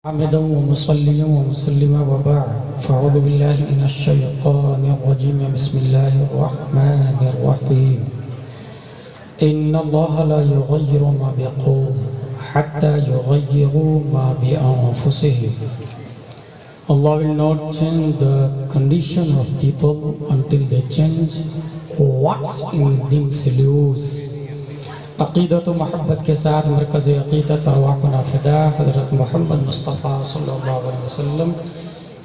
حمدا ومصليا ومسلما وبعد فأعوذ بالله من الشيطان الرجيم بسم الله الرحمن الرحيم إن الله لا يغير ما بقوم حتى يغيروا ما بأنفسهم. Allah will not change the condition of people until they change what's in themselves. عقیدت و محبت کے ساتھ مرکز عقیدت ارواحنا فدا حضرت محمد مصطفیٰ صلی اللہ علیہ وسلم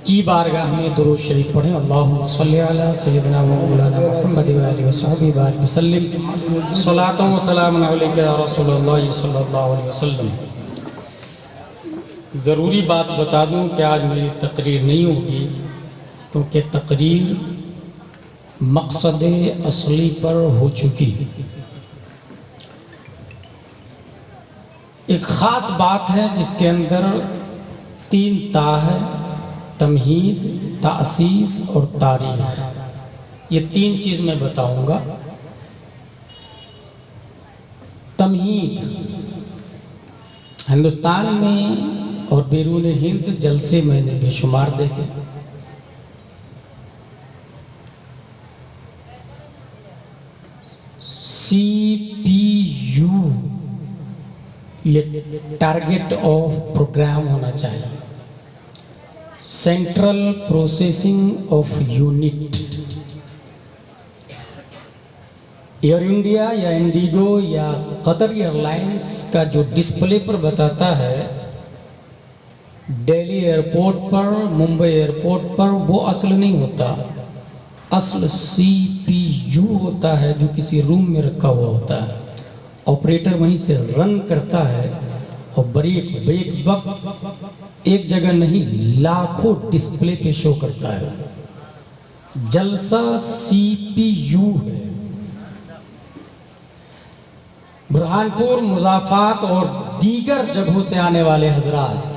کی بارگاہ میں درود شریف پڑھیں. اللہم صلی علی سیدنا و مولانا محمد و آلہ و صحبہ بارک وسلم. صلاۃ و سلام علیک یا رسول اللہ صلی اللہ علیہ وسلم. ضروری بات بتا دوں کہ آج میری تقریر نہیں ہوگی کیونکہ تقریر مقصد اصلی پر ہو چکی. ایک خاص بات ہے جس کے اندر 3 تا ہے: تمہید، تأسیس اور تاریخ. یہ 3 چیز میں بتاؤں گا. تمہید: ہندوستان میں اور بیرون ہند جلسے میں نے بے شمار دیکھے. CPU یہ ٹارگٹ آف پروگرام ہونا چاہیے. Central processing of unit. Air India یا انڈیگو یا قطر ایئر لائنس کا جو ڈسپلے پر بتاتا ہے دہلی ایئرپورٹ پر، ممبئی ایئرپورٹ پر، وہ اصل نہیں ہوتا. اصل CPU ہوتا ہے جو کسی روم میں رکھا ہوا ہوتا ہے. آپریٹر وہیں سے رن کرتا ہے اور بریک وقت ایک جگہ نہیں لاکھوں ڈسپلے پہ شو کرتا ہے. جلسہ CPU ہے. برہانپور، مضافات اور دیگر جگہوں سے آنے والے حضرات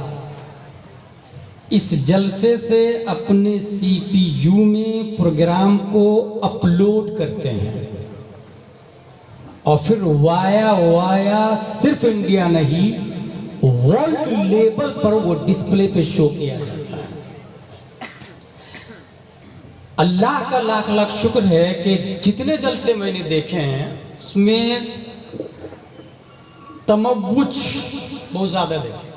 اس جلسے سے اپنے CPU میں پروگرام کو اپلوڈ کرتے ہیں اور پھر وایا صرف انڈیا نہیں ورلڈ لیول پر وہ ڈسپلے پہ شو کیا جاتا ہے. اللہ کا لاکھ لاکھ شکر ہے کہ جتنے جلسے میں نے دیکھے ہیں اس میں تموج بہت زیادہ دیکھے.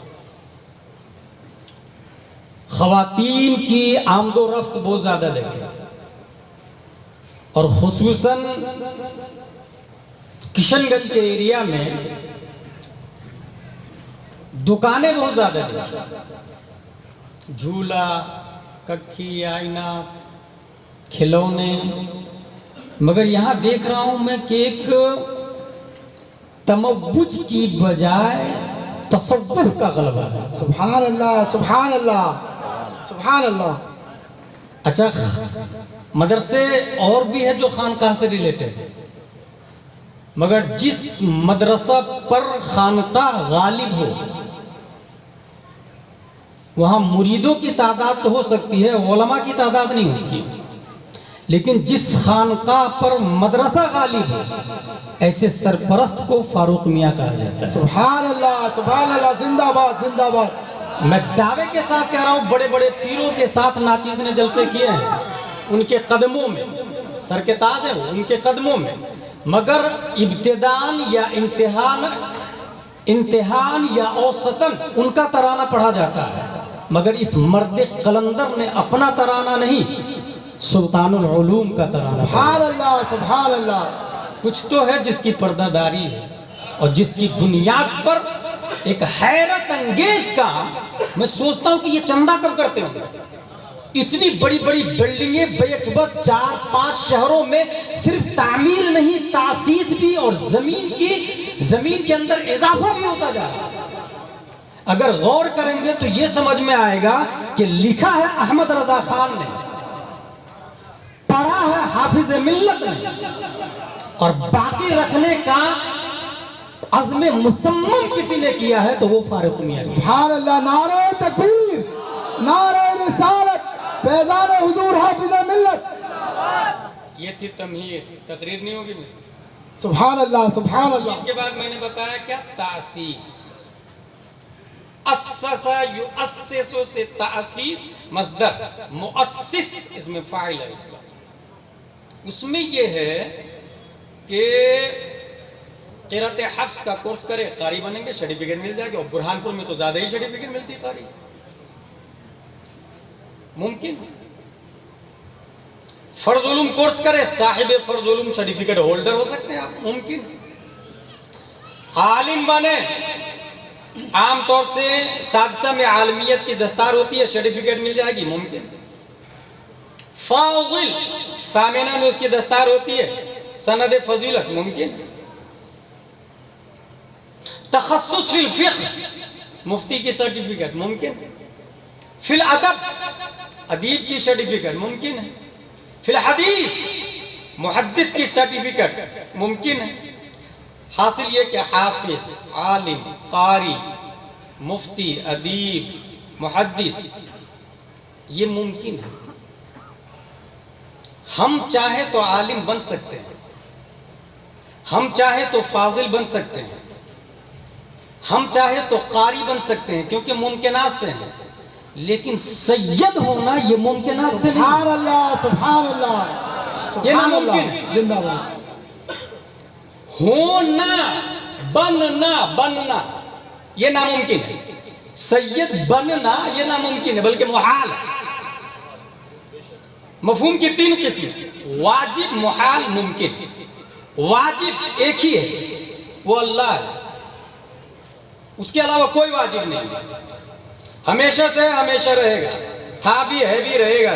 خواتین کی آمد و رفت بہت زیادہ دیکھے اور خصوصاً کشن گنج کے ایریا میں دکانیں بہت زیادہ دیکھی. جھولا، ککھی، آئینہ، کھلونے. مگر یہاں دیکھ رہا ہوں میں کہ ایک تموج کی بجائے تصوف کا غلبہ ہے. سبحان اللہ، سبحان اللہ، سبحان اللہ. اچھا، مدرسے اور بھی ہے جو خانقاہ سے ریلیٹڈ، مگر جس مدرسہ پر خانقاہ غالب ہو وہاں مریدوں کی تعداد تو ہو سکتی ہے، علماء کی تعداد نہیں ہوتی. لیکن جس خانقاہ پر مدرسہ غالب ہو ایسے سرپرست کو فاروق میاں کہا جاتا ہے. سبحان اللہ، سبحان اللہ، زندہ باد، زندہ باد. میں دعوے کے ساتھ کہہ رہا ہوں بڑے بڑے پیروں کے ساتھ ناچیز نے جلسے کیے ہیں ان کے قدموں میں، سر کے تاج ہے وہ ان کے قدموں میں. مگر ابتدان یا امتحان یا اوسطاً ان کا ترانہ پڑھا جاتا ہے. مگر اس مرد قلندر نے اپنا ترانہ نہیں سلطان العلوم کا ترانہ. سبحان اللہ، سبحان اللہ. کچھ تو ہے جس کی پردہ داری ہے اور جس کی بنیاد پر ایک حیرت انگیز کام. میں سوچتا ہوں کہ یہ چندہ کب کرتے ہوں. اتنی بڑی بڑی بلڈنگیں بیک وقت 4-5 شہروں میں صرف تعمیر نہیں تاسیس بھی اور زمین کے اندر اضافہ بھی ہوتا جا رہا ہے. اگر غور کریں گے تو یہ سمجھ میں آئے گا کہ لکھا ہے احمد رضا خان نے، پڑھا ہے حافظ ملت نے، اور باقی رکھنے کا عزم مصمم کسی نے کیا ہے تو وہ فاروق میاں. سبحان اللہ. نعرہ تکبیر، نعرہ رسالت، فیضان حضور حافظ ملت. یہ تھی تمہید. تقریر نہیں ہوگی. سبحان اللہ، سبحان اللہ. اس کے بعد میں نے بتایا کیا تاسیس. اسسا یؤسسو سے تأسیس مصدر، مؤسس اس میں فاعل ہے اس کا. اس میں یہ ہے کہ قرأت حفظ کا کورس کرے قاری بنیں گے سرٹیفکیٹ مل جائے گی، اور برہان پور میں تو زیادہ ہی سرٹیفکیٹ ملتی قاری. ممکن فرض علوم کورس کرے صاحب فرض علوم سرٹیفکیٹ ہولڈر ہو سکتے ہیں آپ. ممکن عالم بنے، عام طور سے سادسہ میں عالمیت کی دستار ہوتی ہے، سرٹیفکیٹ مل جائے گی. ممکن فاضل ثامنہ میں اس کی دستار ہوتی ہے، سند فضیلت. ممکن تخصص فی الفقہ، مفتی کی سرٹیفکیٹ. ممکن فی الادب، ادیب کی سرٹیفکیٹ. ممکن ہے فی الحدیث، محدث کی سرٹیفکیٹ. ممکن ہے. حاصل یہ کہ حافظ، عالم، قاری، مفتی، ادیب، محدث یہ ممکن ہے. ہم چاہیں تو عالم بن سکتے ہیں، ہم چاہیں تو فاضل بن سکتے ہیں، ہم چاہیں تو قاری بن سکتے ہیں، کیونکہ ممکنات سے ہیں. لیکن سید ہونا یہ ممکنات سے نہیں. سبحان اللہ سبحان اللہ یہ سبحان ناممکن اللہ. ہے. زندہ باد. ہونا، بننا یہ ناممکن ہے. سید بننا یہ ناممکن ہے بلکہ محال ہے. مفہوم کی تین قسم: واجب، محال، ممکن. واجب ایک ہی ہے، وہ اللہ ہے، اس کے علاوہ کوئی واجب نہیں ہے. ہمیشہ سے ہمیشہ رہے گا، تھا بھی ہے بھی رہے گا.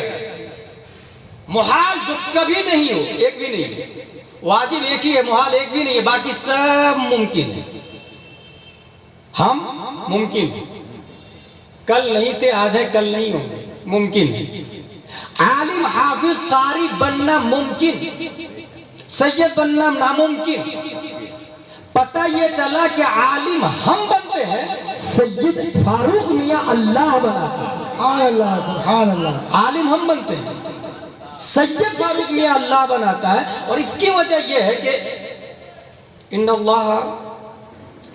محال جو کبھی نہیں ہو، ایک بھی نہیں ہے. واجب ایک ہی ہے، محال ایک بھی نہیں ہے، باقی سب ممکن ہے. ہم ممکن ہیں، کل نہیں تھے آج ہے، کل نہیں ہوں گے. ممکن ہے. عالم، حافظ، قاری بننا ممکن، سید بننا ناممکن. پتہ یہ چلا کہ عالم ہم بنتے ہیں، سید فاروق میاں اللہ بناتا ہے. سبحان اللہ سبحان اللہ. عالم ہم بنتے ہیں، سید فاروق میاں اللہ بناتا ہے. اور اس کی وجہ یہ ہے کہ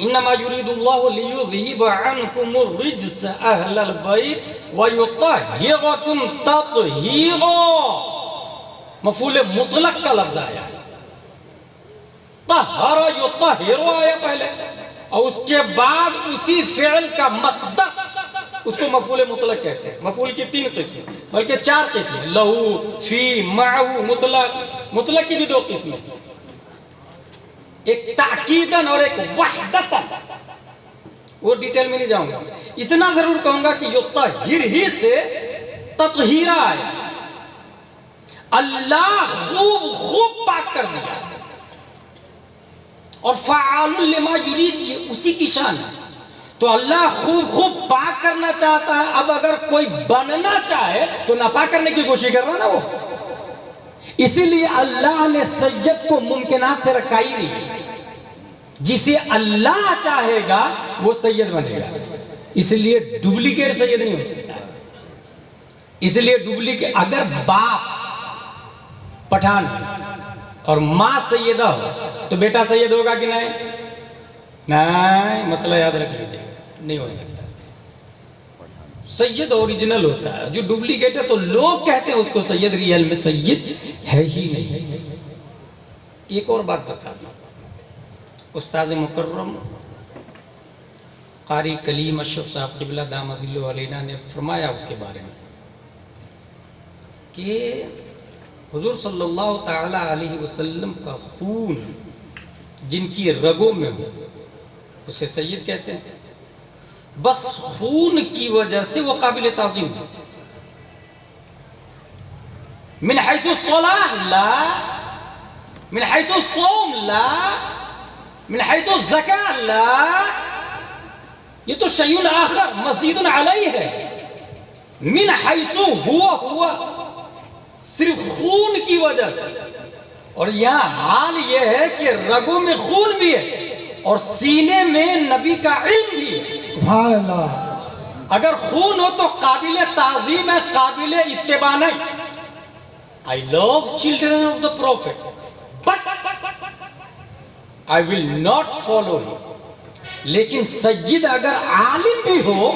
انما یرید اللہ لیذہب عنکم الرجس اہل البیت ویطہرکم تطہیرا. مفعول مطلق کا لفظ آیا، طہر یطہر آیا پہلے، اور اس کے بعد اسی فعل کا مصدر، اس کو مفعول مطلق کہتے ہیں. مفعول کی تین قسمیں بلکہ چار قسمیں: لہو، فی، معہو، مطلق. مطلق کی بھی دو قسمیں، ایک تاکیدن اور ایک وحدتن. وہ ڈیٹیل میں نہیں جاؤں گا، اتنا ضرور کہوں گا کہ یطہر ہی سے تطہیرہ آیا. اللہ خوب پاک کر دیا. اور فعال لما یرید یہ اسی کی شان ہے. تو اللہ خوب پاک کرنا چاہتا ہے. اب اگر کوئی بننا چاہے تو ناپاک کرنے کی کوشش کر رہا نا وہ. اسی لیے اللہ نے سید کو ممکنات سے رکھا ہی نہیں. جسے اللہ چاہے گا وہ سید بنے گا. اس لیے ڈپلیکیٹ سید نہیں ہو سکتا. اس لیے ڈپلیکیٹ، اگر باپ پٹھان اور ماں سیدہ ہو تو بیٹا سید ہوگا کہ نہیں؟ نہیں، مسئلہ یاد رکھ لیجیے، نہیں ہو سکتا. سید اوریجنل ہوتا ہے، جو ڈپلیکیٹ ہے تو لوگ کہتے ہیں اس کو سید، ریئل میں سید ہے ہی نہیں. ایک اور بات بتا دوں، استاذ مکرم قاری کلیم اشرف صاحب قبلہ دامت ظلہ علینا نے فرمایا اس کے بارے میں کہ حضور صلی اللہ تعالی علیہ وسلم کا خون جن کی رگوں میں ہو اسے سید کہتے ہیں. بس خون کی وجہ سے وہ قابل تعظیم ہے. من حیث الصلاح لا، من حیث الصوم لا، من حیث الزکاة لا، یہ تو شیء آخر مزید علیہ ہے. من حیث ہوا صرف خون کی وجہ سے. اور یہاں حال یہ ہے کہ رگوں میں خون بھی ہے اور سینے میں نبی کا علم بھی ہے. سبحان اللہ. اگر خون ہو تو قابل تعظیم ہے، قابل اتباع نہیں. I love children of the Prophet, but I will not follow him. لیکن سید اگر عالم بھی ہو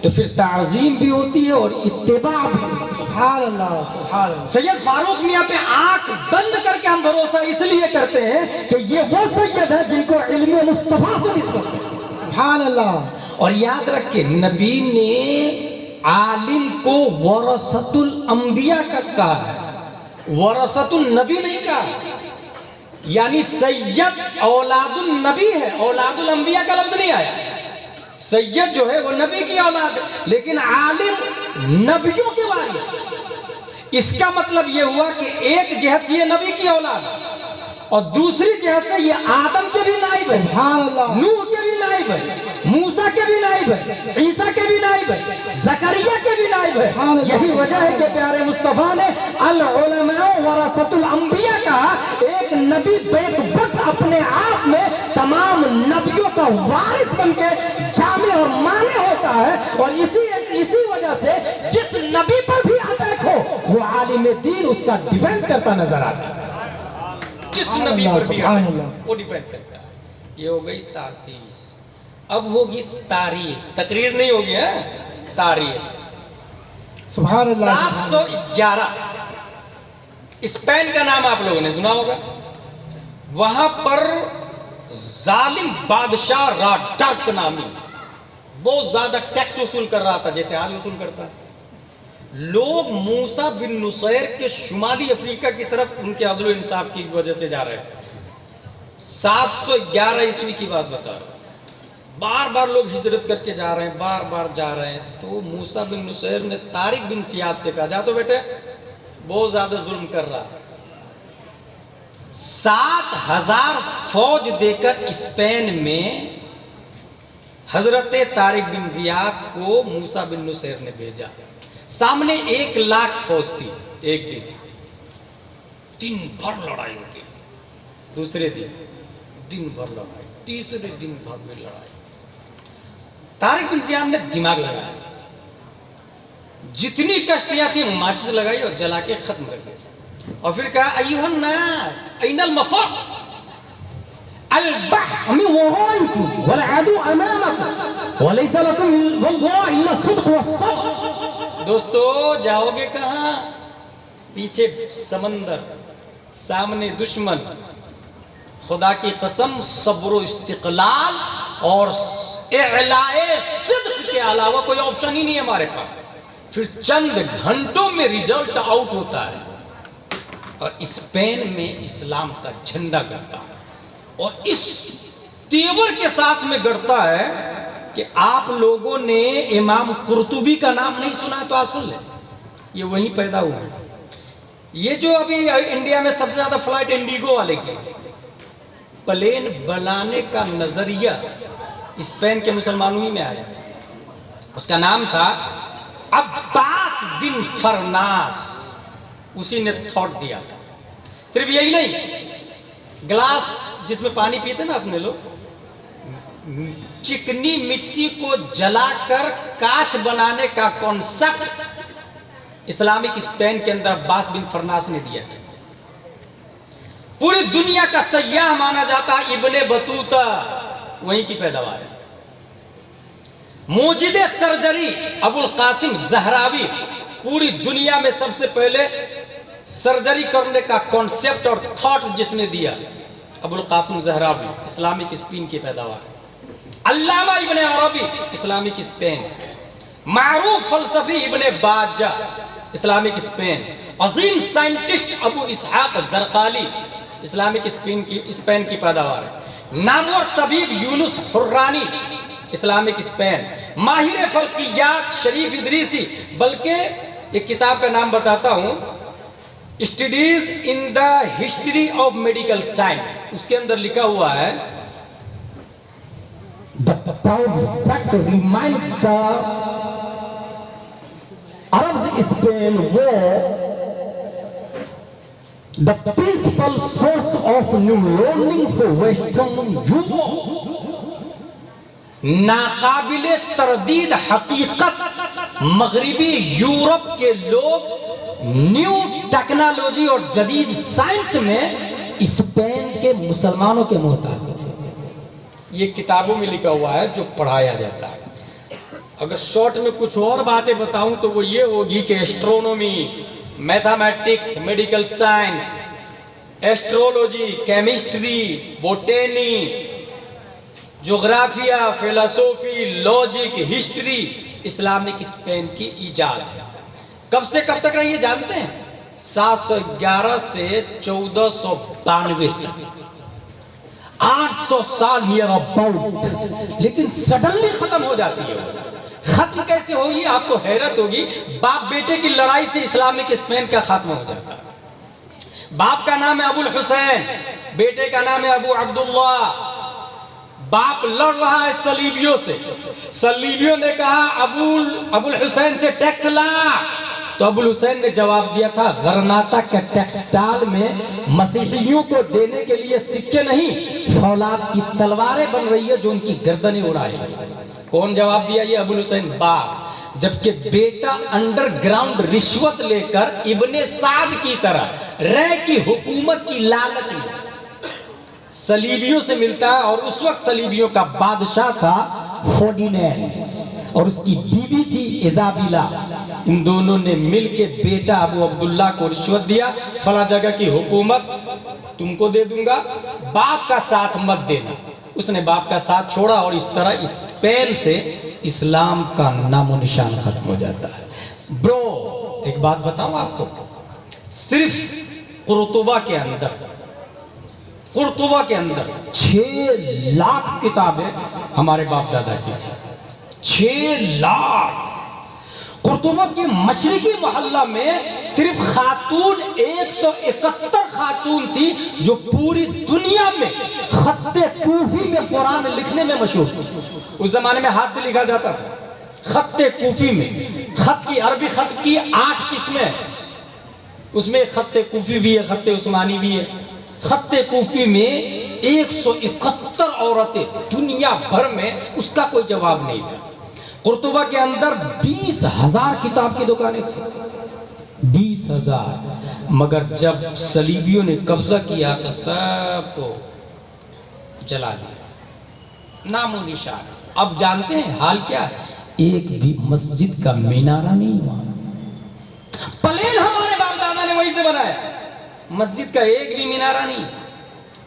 تو پھر تعظیم بھی ہوتی ہے اور اتباع بھی ہوتی ہے۔ سبحان اللہ سبحان اللہ۔ سید فاروق میاں پہ آنکھ بند کر کے ہم بھروسہ اس لیے کرتے ہیں کہ یہ وہ سید ہے جن کو علم مصطفیٰ سے نسبت ہے۔ سبحان اللہ۔ اور یاد رکھیں نبی نے عالم کو ورثۃ الانبیاء کا کہا ہے، ورثۃ النبی نہیں کہا۔ یعنی سید اولاد النبی ہے، اولاد الانبیاء کا لفظ نہیں آیا۔ سید جو ہے وہ نبی کی اولاد ہے، لیکن عالم نبیوں کے وارث ہے۔ اس کا مطلب یہ ہوا کہ ایک جہت سے یہ نبی کی اولاد ہے اور دوسری جہت سے یہ آدم کے بھی نائب ہے، سبحان اللہ۔ نوح کے بھی نائب ہے، موسیٰ کے بھی نائب ہے، عیسیٰ کے بھی نائب ہے، زکریا کے بھی نائب ہے۔ یہی وجہ ہے کہ پیارے مصطفیٰ نے العلماء ورثۃ الانبیاء کہا۔ ایک نبی بیک وقت اپنے آپ میں تمام نبیوں کا وارث بن کے جامع اور مانع ہوتا ہے، اور اسی وجہ سے جس نبی پر بھی اٹیک ہو وہ عالم دین اس کا ڈیفینس کرتا نظر آتا ہے۔ جس نبی پر بھی سبحان اللہ۔ وہ ڈیفینس کرتا ہے۔ یہ ہو گئی تاسیس۔ اب ہوگی تاریخ، تقریر نہیں ہوگی ہے، تاریخ۔ سبحان اللہ۔ 711 اسپین کا نام آپ لوگوں نے سنا ہوگا۔ وہاں پر ظالم بادشاہ راڈاک نامی بہت زیادہ ٹیکس وصول کر رہا تھا، جیسے آج وصول کرتا ہے۔ لوگ موسیٰ بن نصیر کے شمالی افریقہ کی طرف ان کے عدل و انصاف کی وجہ سے جا رہے ہیں۔ 711 عیسوی کی بات بتا رہا ہوں۔ بار بار لوگ ہجرت کر کے جا رہے ہیں، بار بار جا رہے ہیں۔ تو موسیٰ بن نصیر نے طارق بن زیاد سے کہا جا تو بیٹے بہت زیادہ ظلم کر رہا۔ 7000 فوج دے کر اسپین میں حضرت طارق بن زیاد کو موسیٰ بن نصیر نے بھیجا۔ سامنے 1,00,000 فوج تھی۔ ایک دن بھر لڑائی ہوگی، دوسرے دن بھر لڑائی، تیسرے دن بھر میں لڑائی۔ طارق بن زیاد نے دماغ لگایا، جتنی کشتیاں تھیں ماچس لگائی اور جلا کے ختم کر دیا، اور پھر کہا ایھا الناس این المفر البحر من ورائکم والعدو امامکم وليس لكم والله الا الصدق والصبر۔ دوستو جاؤ گے کہاں؟ پیچھے سمندر، سامنے دشمن۔ خدا کی قسم صبر و استقلال اور اعلاء صدق کے علاوہ کوئی آپشن ہی نہیں ہے ہمارے پاس۔ پھر چند گھنٹوں میں ریزلٹ آؤٹ ہوتا ہے اور اسپین میں اسلام کا جھنڈا گڑتا ہے، اور اس تیور کے ساتھ میں گڑتا ہے کہ آپ لوگوں نے امام قرطبی کا نام نہیں سنا تو آپ سن لیں، یہ وہیں پیدا ہوا ہے۔ یہ جو ابھی انڈیا میں سب سے زیادہ فلائٹ انڈیگو والے کی، پلین بنانے کا نظریہ اسپین کے مسلمانوں ہی میں آیا، اس کا نام تھا عباس بن فرناس، اسی نے تھاٹ دیا تھا۔ صرف یہی نہیں، گلاس جس میں پانی پیتے نا اپنے لوگ، چکنی مٹی کو جلا کر کاچ بنانے کا کانسیپٹ اسلامک اسپین کے اندر عباس بن فرناس نے دیا تھا۔ پوری دنیا کا سیاح مانا جاتا ابن بطوطہ وہیں کی پیداوار ہے۔ موجد سرجری ابو القاسم زہراوی، پوری دنیا میں سب سے پہلے سرجری کرنے کا کانسیپٹ اور تھاٹ جس نے دیا، ابو القاسم زہراوی، اسلامک اسپین کی پیداوار۔ علامہ ابن عربی، اسلامک اسپین۔ معروف فلسفی ابن باجہ، اسلامک اسپین۔ عظیم سائنٹسٹ ابو اسحاق زرقالی، اسلامک اسپین کی پیداوار ہے۔ نامور طبیب یونس حرانی، اسلامک اسپین۔ ماہر فلکیات شریف ادریسی، بلکہ ایک کتاب کا نام بتاتا ہوں، studies in the history of medical science, اس کے اندر لکھا ہوا ہے The proud fact remind the Arabs Spain war the principal source of new learning for Western Europe۔ ناقابل تردید حقیقت مغربی یورپ کے لوگ نیو ٹیکنالوجی اور جدید سائنس میں اسپین کے مسلمانوں کے محتاج تھے۔ یہ کتابوں میں لکھا ہوا ہے جو پڑھایا جاتا ہے. اگر شارٹ میں کچھ اور باتیں بتاؤں تو وہ یہ ہوگی کہ astronomy, mathematics, medical science, astrology, chemistry, botany, جغرافیہ، فلسفی، لاجک، ہسٹری اسلامک اسپین کی ایجاد ہے. کب سے کب تک رہی ہے جانتے ہیں؟ 711 سے 1492 تک، 800 سال نیئر اباؤٹ. لیکن سڈنلی ختم ہو جاتی ہے. ختم کیسے ہوگی؟ آپ کو حیرت ہوگی. باپ بیٹے کی لڑائی سے اسلامک اسپین کا خاتمہ ہو جاتا ہے. باپ کا نام ہے ابو الحسین، بیٹے کا نام ہے ابو عبداللہ. باپ لڑ رہا ہے صلیبیوں سے. صلیبیوں نے کہا ابو الحسین سے ٹیکس لا، تو ابو الحسین نے جواب دیا تھا غرناطہ کے ٹیکسٹائل میں مسیحیوں کو دینے کے لیے سکے نہیں، فولاد کی تلواریں بن رہی ہے جو ان کی گردنیں اڑائے. کون جواب دیا؟ یہ ابو الحسین باپ. جبکہ بیٹا انڈر گراؤنڈ رشوت لے کر ابن سعد کی طرح رے کی حکومت کی لالچ میں صلیبیوں سے ملتا ہے. اور اس وقت صلیبیوں کا بادشاہ تھا فورڈینینڈ اور اس کی بیوی تھی ایزابیلا. ان دونوں نے مل کے بیٹا ابو عبداللہ کو رشوت دیا، فلاں جگہ کی حکومت تم کو دے دوں گا، باپ کا ساتھ مت دینا. اس نے باپ کا ساتھ چھوڑا اور اس طرح اسپین سے اسلام کا نام و نشان ختم ہو جاتا ہے. برو ایک بات بتاؤں آپ کو، صرف قرطبہ کے اندر 6 لاکھ کتابیں ہمارے باپ دادا کی تھی. 6 لاکھ. قرطبہ کے مشرقی محلہ میں صرف خاتون 171 خاتون تھی جو پوری دنیا میں خط کوفی میں قرآن لکھنے میں مشہور تھی. اس زمانے میں ہاتھ سے لکھا جاتا تھا. خط کوفی میں خط کی عربی خط کی 8 قسمیں، اس میں خط کوفی بھی ہے، خط عثمانی بھی ہے. خط کوفی میں 171 عورتیں دنیا بھر میں، اس کا کوئی جواب نہیں تھا. قرطبہ کے اندر 20,000 کتاب کی دکانیں تھیں، 20,000. مگر جب صلیبیوں نے قبضہ کیا تو سب کو جلا دیا، نام و نشان. اب جانتے ہیں حال کیا ہے؟ ایک بھی مسجد کا مینارہ نہیں ہوا. پلین ہمارے باپ دادا نے وہیں سے بنایا، مسجد کا ایک بھی مینارہ نہیں.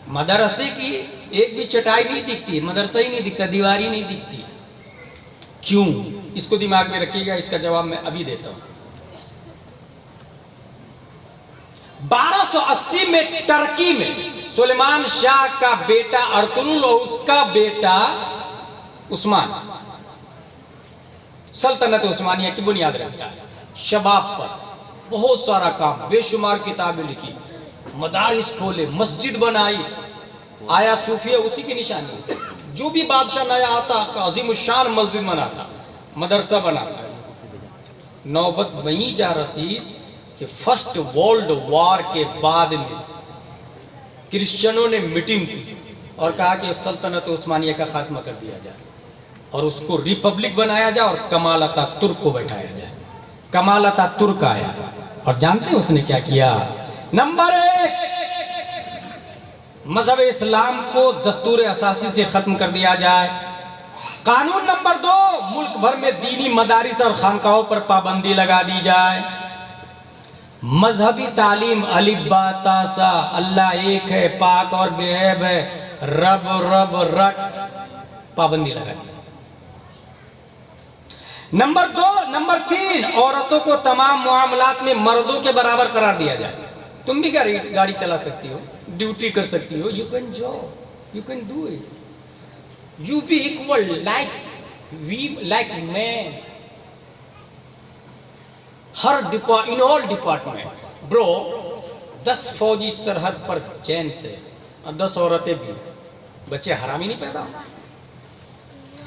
مدرسے کی ایک بھی چٹائی نہیں دکھتی، مدرسہ ہی نہیں دکھتا، دیواری نہیں دکھتی. کیوں؟ اس کو دماغ میں رکھیے گا، اس کا جواب میں ابھی دیتا ہوں. 1280 میں ترکی میں سلیمان شاہ کا بیٹا ارطغرل اور اس کا بیٹا عثمان سلطنت عثمانیہ کی بنیاد رکھتا ہے. شباب پر بہت سارا کام، بے شمار کتابیں لکھی، مدارس کھولے، مسجد بنائی. آیا صوفیہ اسی کی نشانی. جو بھی بادشاہ نیا آتا عظیم الشان مسجد بناتا، مدرسہ بناتا. نوبت وہیں جا رسید کہ فرسٹ ورلڈ وار کے بعد میں کرسچنوں نے میٹنگ کی اور کہا کہ سلطنت عثمانیہ کا خاتمہ کر دیا جائے اور اس کو ریپبلک بنایا جائے اور کمال اتاتürk ترک کو بیٹھایا جائے. کمال اتاتürk ترک آیا اور جانتے ہیں اس نے کیا کیا؟ نمبر 1، مذہب اسلام کو دستور اساسی سے ختم کر دیا جائے. قانون نمبر 2، ملک بھر میں دینی مدارس اور خانقاہوں پر پابندی لگا دی جائے. مذہبی تعلیم الف با تا سا، اللہ ایک ہے، پاک اور بے عیب ہے، رب رب رٹ، پابندی لگا دی. نمبر 3، عورتوں کو تمام معاملات میں مردوں کے برابر قرار دیا جائے. تم بھی گاڑی چلا سکتی ہو، ڈیوٹی کر سکتی ہو، you can job, you can do it. You be equal like men. Hare in all department. Bro, 10 فوجی سرحد پر چین سے اور 10 عورتیں بھی، بچے حرامی نہیں پیدا ہو.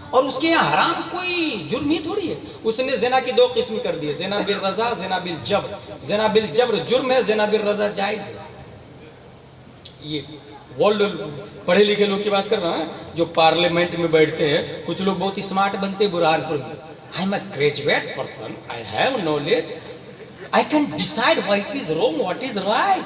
اور اس کے یہاں حرام کوئی جرم ہی تھوڑی ہے. اس نے زنا کی 2 قسم کر دی، زنا بالرضا، زنا بالجبر. زنا بالجبر جرم ہے، زنا بالرضا جائز ہے. یہ ورلڈ پڑھے لکھے لوگ کی بات کر رہا ہے جو پارلیمنٹ میں بیٹھتے ہیں. کچھ لوگ بہت اسمارٹ بنتے برہان پور میں. I am a graduate person, I have knowledge, I can decide what is wrong, what is right.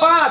5,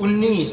19,